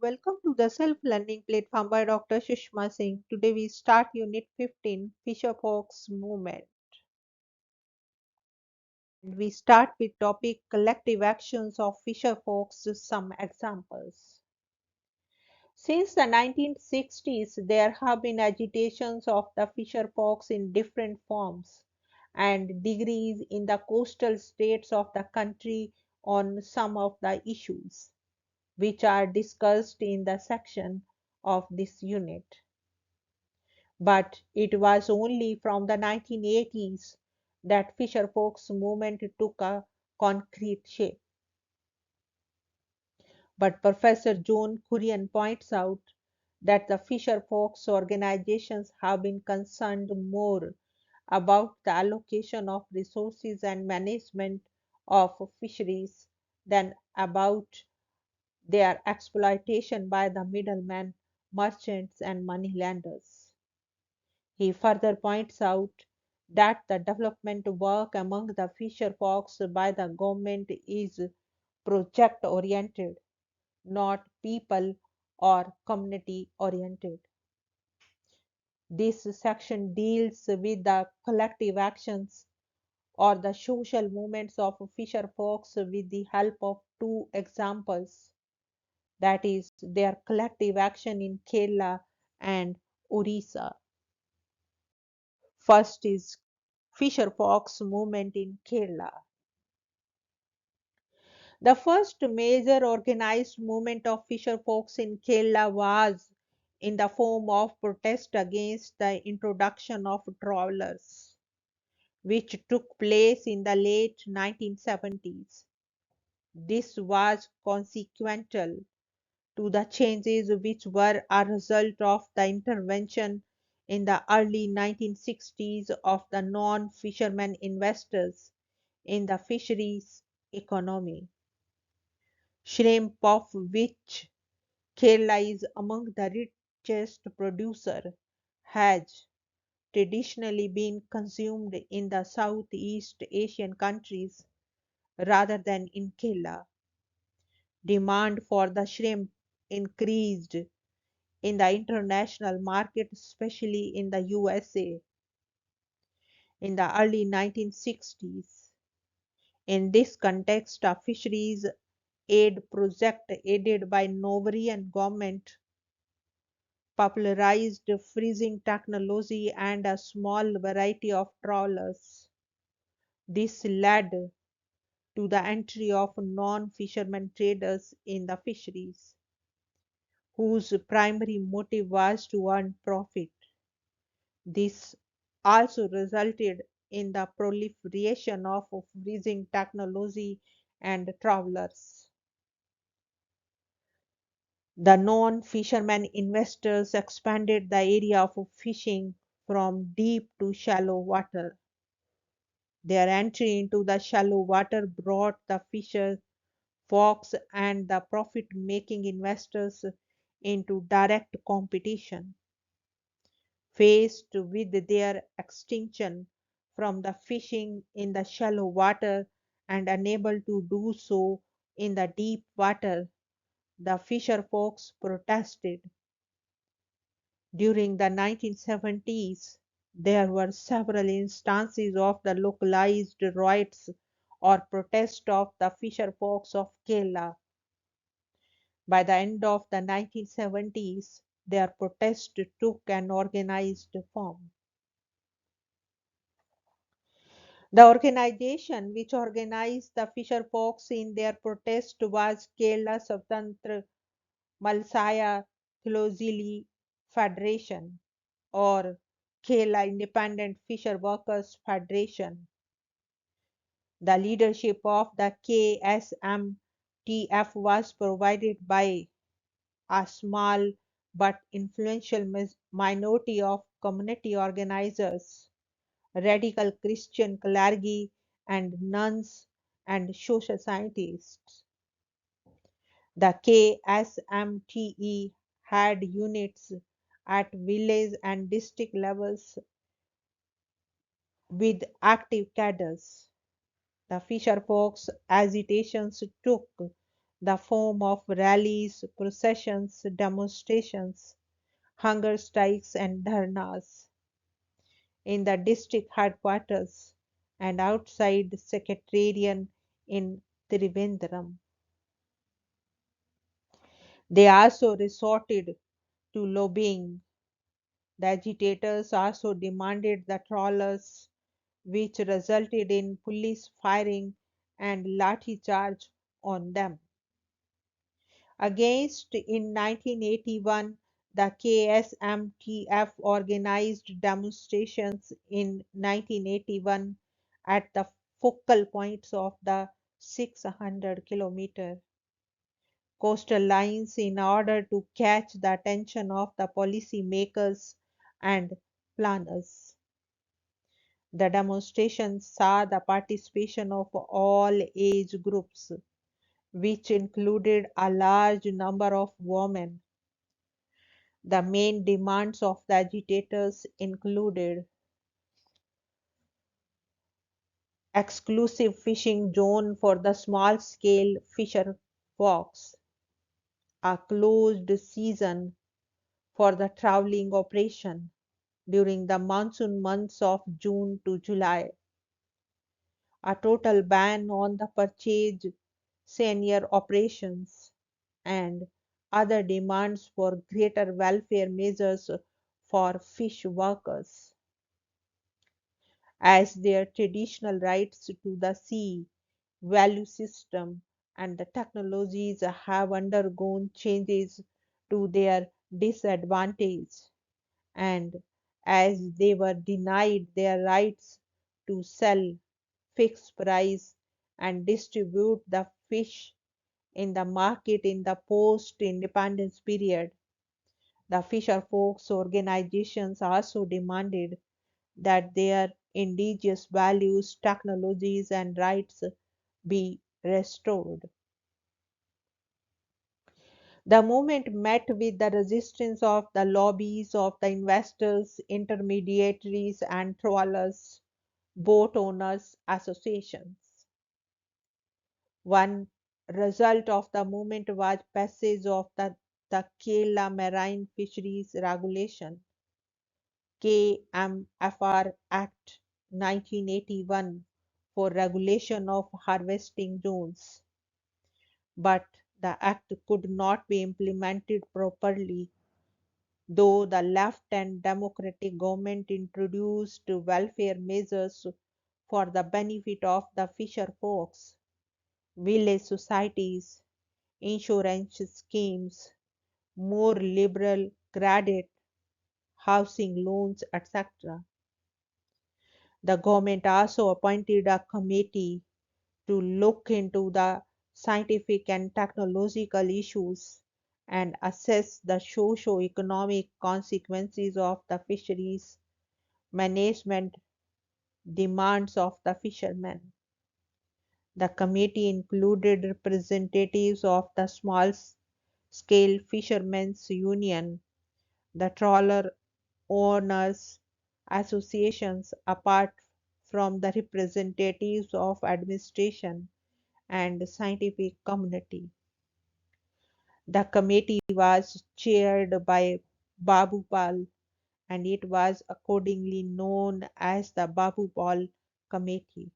Welcome to the self-learning platform by Dr. Sushma Singh. Today we start Unit 15, Fisher Folks Movement. And we start with topic collective actions of Fisher Folks, some examples. Since the 1960s, there have been agitations of the Fisher Folks in different forms and degrees in the coastal states of the country on some of the issues, which are discussed in the section of this unit. But it was only from the 1980s that Fisher Folks movement took a concrete shape. But Professor John Kurian points out that the Fisher Folks organizations have been concerned more about the allocation of resources and management of fisheries than about their exploitation by the middlemen, merchants, and moneylenders. He further points out that the development work among the fisher folks by the government is project oriented, not people or community oriented. This section deals with the collective actions or the social movements of fisher folks with the help of two examples, that is, their collective action in Kerala and Orissa. First is Fisher Folks movement in Kerala. The first major organized movement of fisher folks in Kerala was in the form of protest against the introduction of trawlers, which took place in the late 1970s. This was consequential to the changes which were a result of the intervention in the early 1960s of the non-fishermen investors in the fisheries economy. Shrimp, of which Kerala is among the richest producer, has traditionally been consumed in the Southeast Asian countries rather than in Kerala. Demand for the shrimp increased in the international market, especially in the USA, in the early 1960s. In this context, a fisheries aid project aided by Norwegian government popularized freezing technology and a small variety of trawlers. This led to the entry of non-fishermen traders in the fisheries, whose primary motive was to earn profit. This also resulted in the proliferation of freezing technology and trawlers. The non-fishermen investors expanded the area of fishing from deep to shallow water. Their entry into the shallow water brought the fisher folks and the profit-making investors into direct competition. Faced with their extinction from the fishing in the shallow water and unable to do so in the deep water, the fisher folks protested. During the 1970s, there were several instances of the localized riots or protest of the fisher folks of Kerala. By the end of the 1970s, their protest took an organized form. The organization which organized the fisher folks in their protest was Kerala Swatantra Malsaya Thilozili Federation, or Kerala Independent Fisher Workers Federation. The leadership of the KSMTF was provided by a small but influential minority of community organizers, radical Christian clergy, and nuns and social scientists. The KSMTE had units at village and district levels with active cadres. The fisher folks agitations took the form of rallies, processions, demonstrations, hunger strikes, and dharnas in the district headquarters and outside Secretariat in Trivandrum. They also resorted to lobbying. The agitators also demanded the trawlers, which resulted in police firing and lathi charge on them. Against in 1981, the KSMTF organized demonstrations in 1981 at the focal points of the 600-kilometer coastal lines in order to catch the attention of the policy makers and planners. The demonstration saw the participation of all age groups, which included a large number of women. The main demands of the agitators included exclusive fishing zone for the small-scale fisher folks, a closed season for the trawling operation during the monsoon months of June to July, a total ban on the purchase senior operations, and other demands for greater welfare measures for fish workers, as their traditional rights to the sea, value system, and the technologies have undergone changes to their disadvantage, and as they were denied their rights to sell, fix price, and distribute the fish in the market in the post-independence period. The fisher folks organizations also demanded that their indigenous values, technologies, and rights be restored. The movement met with the resistance of the lobbies of the investors, intermediaries, and trawlers, boat owners associations. One result of the movement was passage of the Kerala Marine Fisheries Regulation KMFR Act 1981 for regulation of harvesting zones. But the act could not be implemented properly, though the left and democratic government introduced welfare measures for the benefit of the fisher folks, village societies, insurance schemes, more liberal credit, housing loans, etc. The government also appointed a committee to look into the scientific and technological issues and assess the socio-economic consequences of the fisheries management demands of the fishermen. The committee included representatives of the small scale fishermen's union, the trawler owners associations, apart from the representatives of administration and scientific community. The committee was chaired by Babu Pal, and it was accordingly known as the Babu Pal Committee.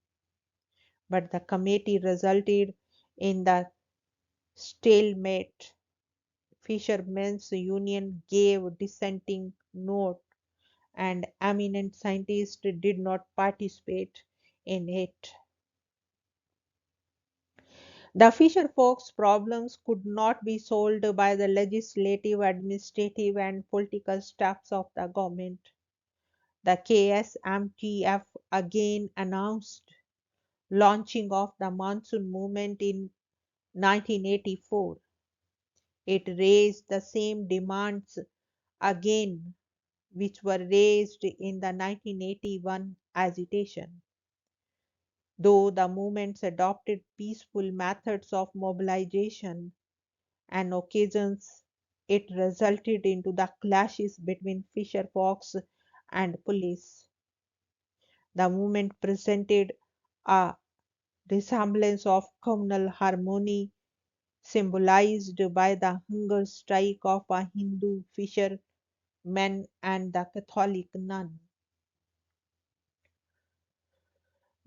But the committee resulted in the stalemate. Fishermen's Union gave dissenting note, and eminent scientists did not participate in it. The fisher folks' problems could not be solved by the legislative, administrative, and political steps of the government. The KSMTF again announced launching of the monsoon movement in 1984. It raised the same demands again which were raised in the 1981 agitation. Though the movements adopted peaceful methods of mobilization and occasions, it resulted into the clashes between fisher folks and police. The movement presented a resemblance of communal harmony symbolized by the hunger strike of a Hindu fisherman and the Catholic nun.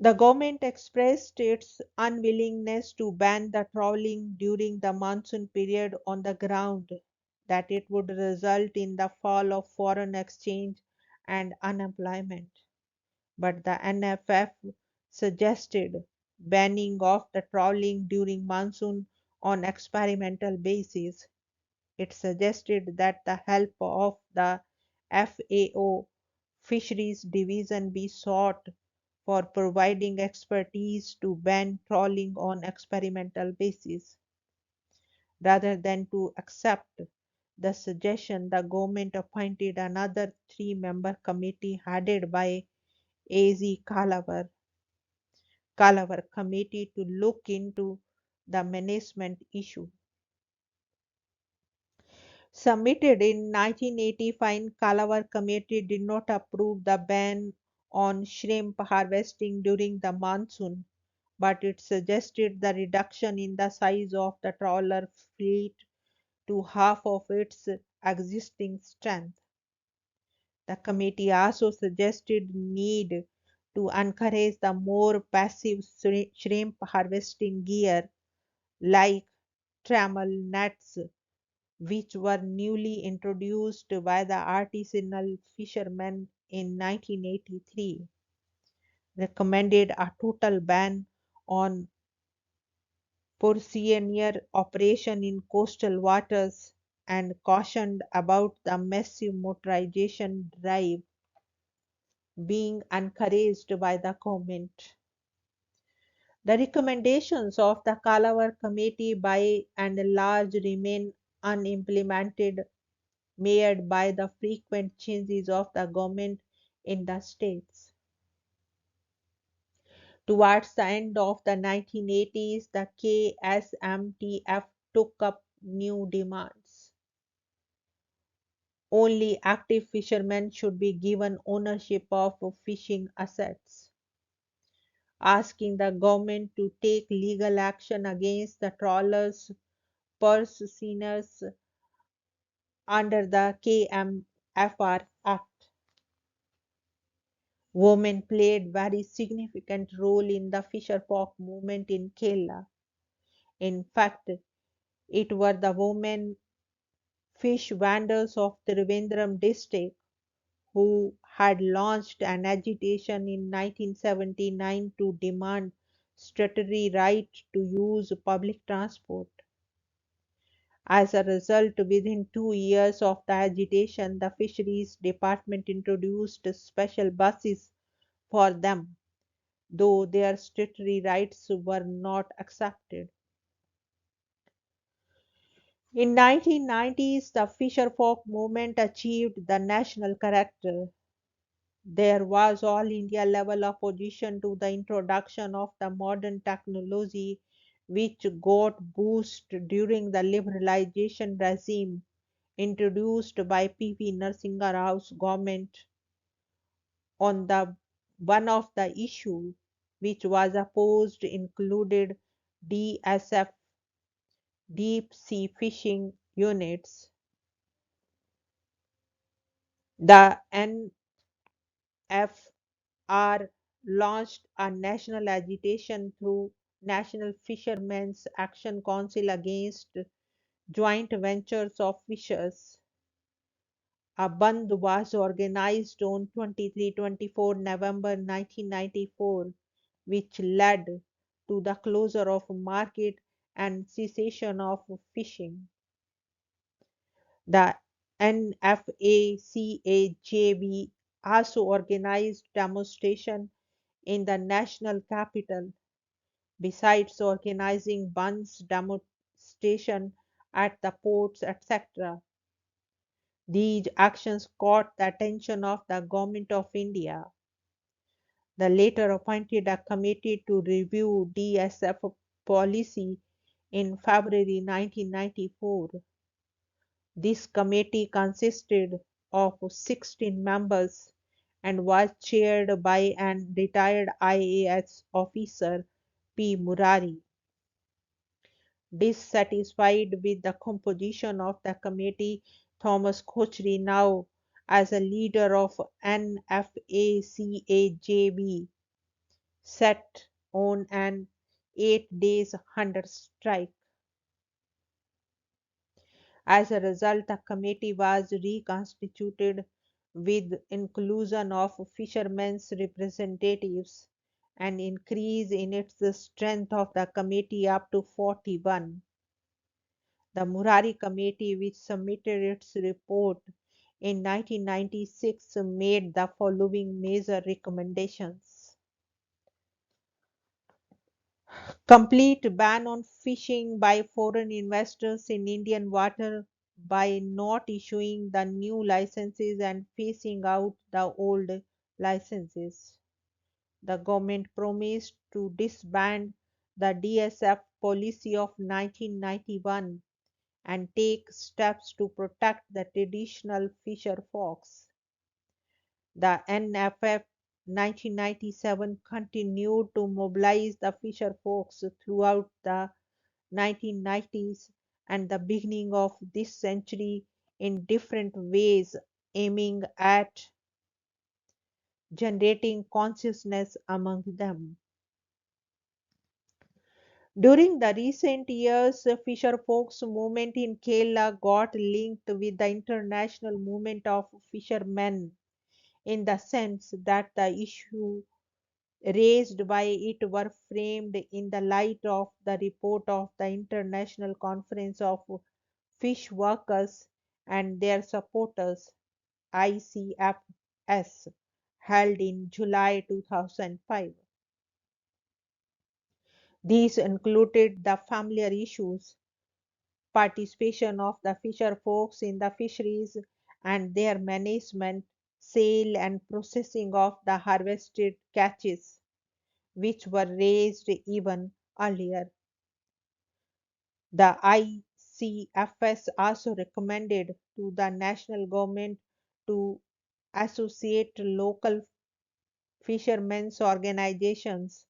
The government expressed its unwillingness to ban the trawling during the monsoon period on the ground that it would result in the fall of foreign exchange and unemployment. But the NFF suggested banning of the trawling during monsoon on experimental basis. It suggested that the help of the FAO Fisheries Division be sought for providing expertise to ban trawling on experimental basis. Rather than to accept the suggestion, the government appointed another three-member committee headed by A.Z. Kalavar committee to look into the management issue. Submitted in 1985, Kalavar committee did not approve the ban on shrimp harvesting during the monsoon, but it suggested the reduction in the size of the trawler fleet to half of its existing strength. The committee also suggested need to encourage the more passive shrimp harvesting gear like trammel nets, which were newly introduced by the artisanal fishermen in 1983, recommended a total ban on Porcelainier operation in coastal waters, and cautioned about the massive motorization drive being encouraged by the government. The recommendations of the Kalavar Committee by and large remain unimplemented, made by the frequent changes of the government in the states. Towards the end of the 1980s, the KSMTF took up new demands. Only active fishermen should be given ownership of fishing assets, asking the government to take legal action against the trawlers, purchasers under the KMFR Act. Women played very significant role in the fisher folk movement in Kerala. In fact, it were the women fish vendors of Trivandrum district who had launched an agitation in 1979 to demand statutory right to use public transport. As a result, within 2 years of the agitation, the Fisheries Department introduced special buses for them, though their statutory rights were not accepted. In 1990s, the fisher folk movement achieved the national character. There was all India level opposition to the introduction of the modern technology, which got boost during the liberalization regime introduced by P.V. Narasimha Rao's government on the one of the issue which was opposed included DSF, deep sea fishing units. The NFR launched a national agitation through National Fishermen's Action Council against joint ventures of fishers. A Bandh was organized on 23-24 November 1994, which led to the closure of market and cessation of fishing. The NFACAJB also organized demonstration in the national capital, besides organizing Bandh's demonstration at the ports, etc. These actions caught the attention of the Government of India. The latter appointed a committee to review DSF policy in February 1994. This committee consisted of 16 members and was chaired by an retired IAS officer, P. Murari. Dissatisfied with the composition of the committee, Thomas Khochri, now as a leader of NFACAJB, set on an 8 days hunger strike. As a result, the committee was reconstituted with inclusion of fishermen's representatives, an increase in its strength of the committee up to 41. The Murari Committee, which submitted its report in 1996, made the following major recommendations: complete ban on fishing by foreign investors in Indian water by not issuing the new licenses and phasing out the old licenses. The government promised to disband the DSF policy of 1991 and take steps to protect the traditional fisher folks. The NFF 1997 continued to mobilize the fisher folks throughout the 1990s and the beginning of this century in different ways, aiming at generating consciousness among them. During the recent years, fisher folks movement in Kerala got linked with the international movement of fishermen in the sense that the issue raised by it were framed in the light of the report of the International Conference of Fish Workers and their supporters ICFS held in July 2005. These included the familiar issues: participation of the fisher folks in the fisheries and their management, sale and processing of the harvested catches, which were raised even earlier. The ICFS also recommended to the national government to associate local fishermen's organizations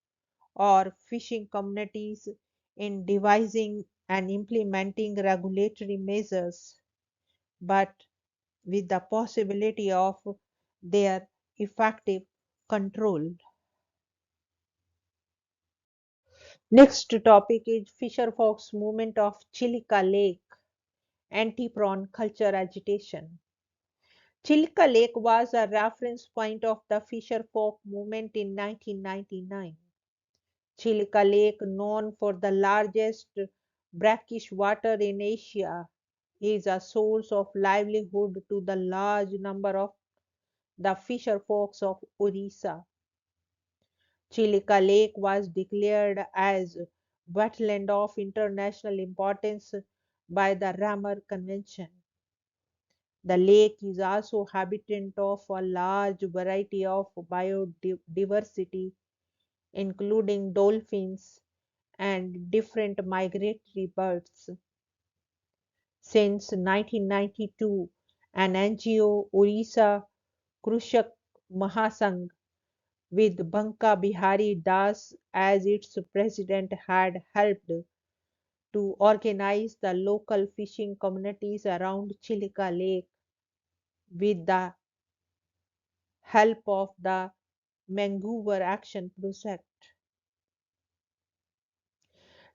or fishing communities in devising and implementing regulatory measures, but with the possibility of their effective control. Next topic is fisher folks movement of Chilika Lake, anti-prawn culture agitation. Chilka Lake was a reference point of the fisher folk movement in 1999. Chilka Lake, known for the largest brackish water in Asia, is a source of livelihood to the large number of the fisher folks of Orissa. Chilka Lake was declared as wetland of international importance by the Ramar Convention. The lake is also habitat of a large variety of biodiversity, including dolphins and different migratory birds. Since 1992, an NGO, Orissa Krushak Mahasangh, with Banka Bihari Das as its president, had helped to organize the local fishing communities around Chilika Lake with the help of the Mangrove Action Project.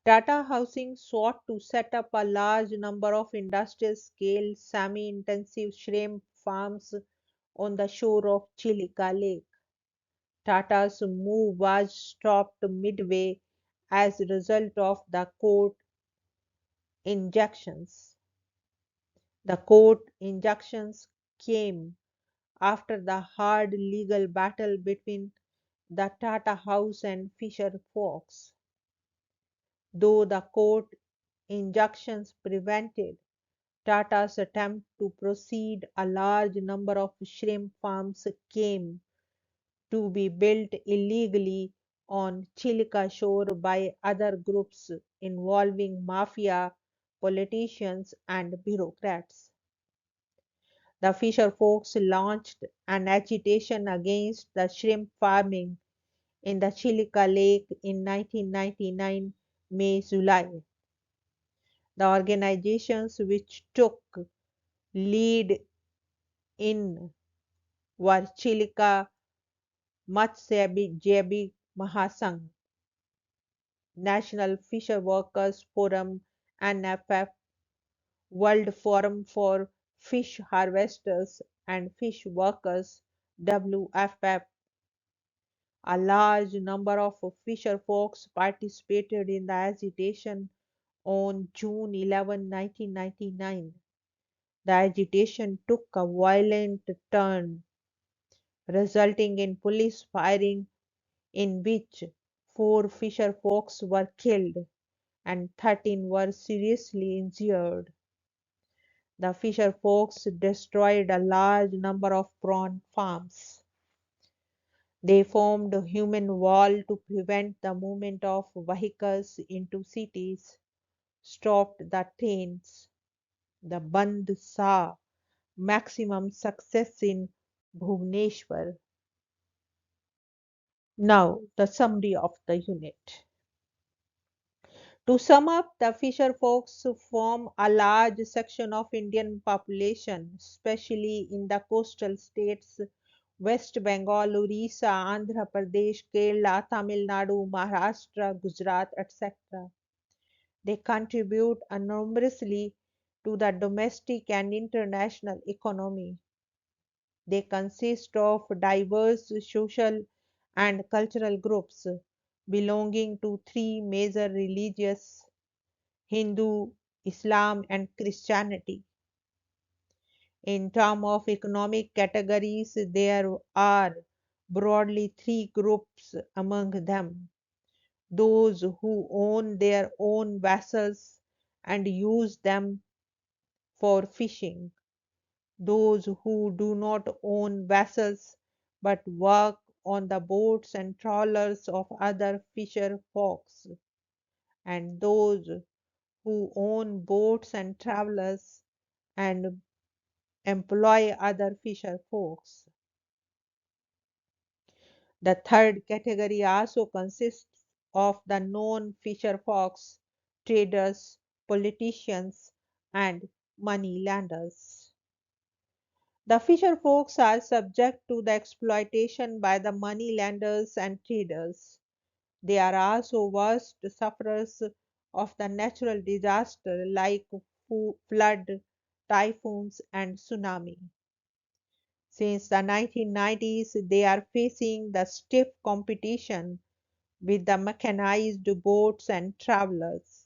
Tata Housing sought to set up a large number of industrial scale semi intensive shrimp farms on the shore of Chilika Lake. Tata's move was stopped midway as a result of the court injunctions. The court injunctions came after the hard legal battle between the Tata House and fisher folks. Though the court injunctions prevented Tata's attempt to proceed, a large number of shrimp farms came to be built illegally on Chilka shore by other groups involving mafia, politicians, and bureaucrats. The fisher folks launched an agitation against the shrimp farming in the Chilka Lake in 1999 May July. The organizations which took lead in were Chilika Matsyabi Mahasangh, National Fisher Workers Forum NFF, World Forum for Fish Harvesters and Fish Workers WFF. A large number of fisher folks participated in the agitation on June 11, 1999. The agitation took a violent turn, resulting in police firing in which four fisher folks were killed and 13 were seriously injured. The fisher folks destroyed a large number of prawn farms. They formed a human wall to prevent the movement of vehicles into cities, stopped the trains. The Bandh saw maximum success in Bhubaneswar. Now, the summary of the unit. To sum up, the fisher folks form a large section of Indian population, especially in the coastal states West Bengal, Orissa, Andhra Pradesh, Kerala, Tamil Nadu, Maharashtra, Gujarat, etc. They contribute enormously to the domestic and international economy. They consist of diverse social and cultural groups belonging to three major religions: Hindu, Islam, and Christianity. In terms of economic categories, there are broadly three groups among them: those who own their own vessels and use them for fishing, those who do not own vessels but work on the boats and trawlers of other fisher folks, and those who own boats and travelers and employ other fisher folks. The third category also consists of the known fisher folks, traders, politicians, and money lenders. The fisher folks are subject to the exploitation by the money lenders and traders. They are also worst sufferers of the natural disaster like flood, typhoons, and tsunami. Since the 1990s, they are facing the stiff competition with the mechanized boats and travelers.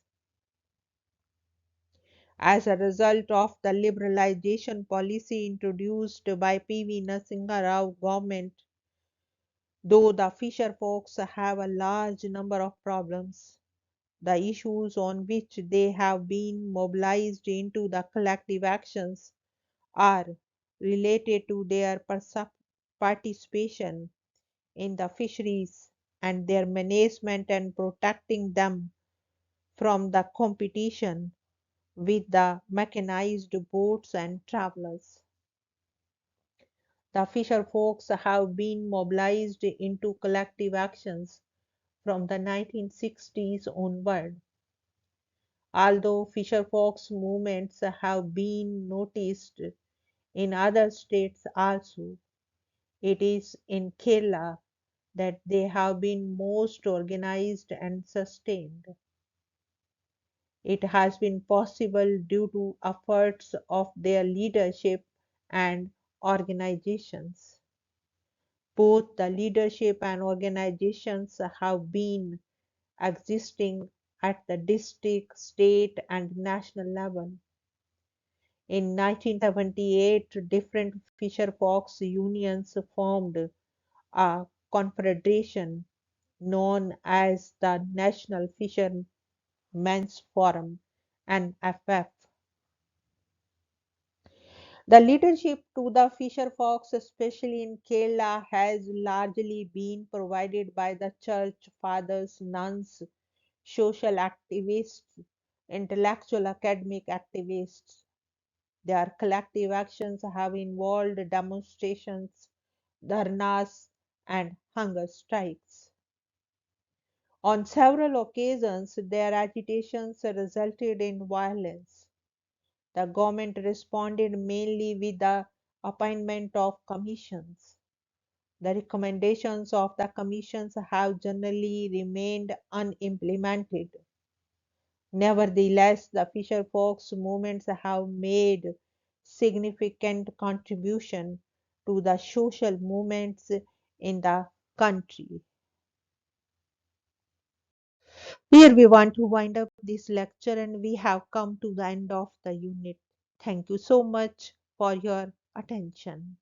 As a result of the liberalization policy introduced by P.V. Narasimha Rao government, though the fisher folks have a large number of problems, the issues on which they have been mobilized into the collective actions are related to their participation in the fisheries and their management and protecting them from the competition with the mechanized boats and travelers. The fisher folks have been mobilized into collective actions from the 1960s onward. Although fisher folks movements have been noticed in other states also, it is in Kerala that they have been most organized and sustained. It has been possible due to efforts of their leadership and organizations. Both the leadership and organizations have been existing at the district, state, and national level. In 1978, different fisher folks unions formed a confederation known as the National Fishermen's Forum (NFF). The leadership to the fisher folks, especially in Kerala, has largely been provided by the church fathers, nuns, social activists, intellectual academic activists. Their collective actions have involved demonstrations, dharnas, and hunger strikes. On several occasions, their agitations resulted in violence. The government responded mainly with the appointment of commissions. The recommendations of the commissions have generally remained unimplemented. Nevertheless, the fisher folks movements have made significant contribution to the social movements in the country. Here we want to wind up this lecture and we have come to the end of the unit. Thank you so much for your attention.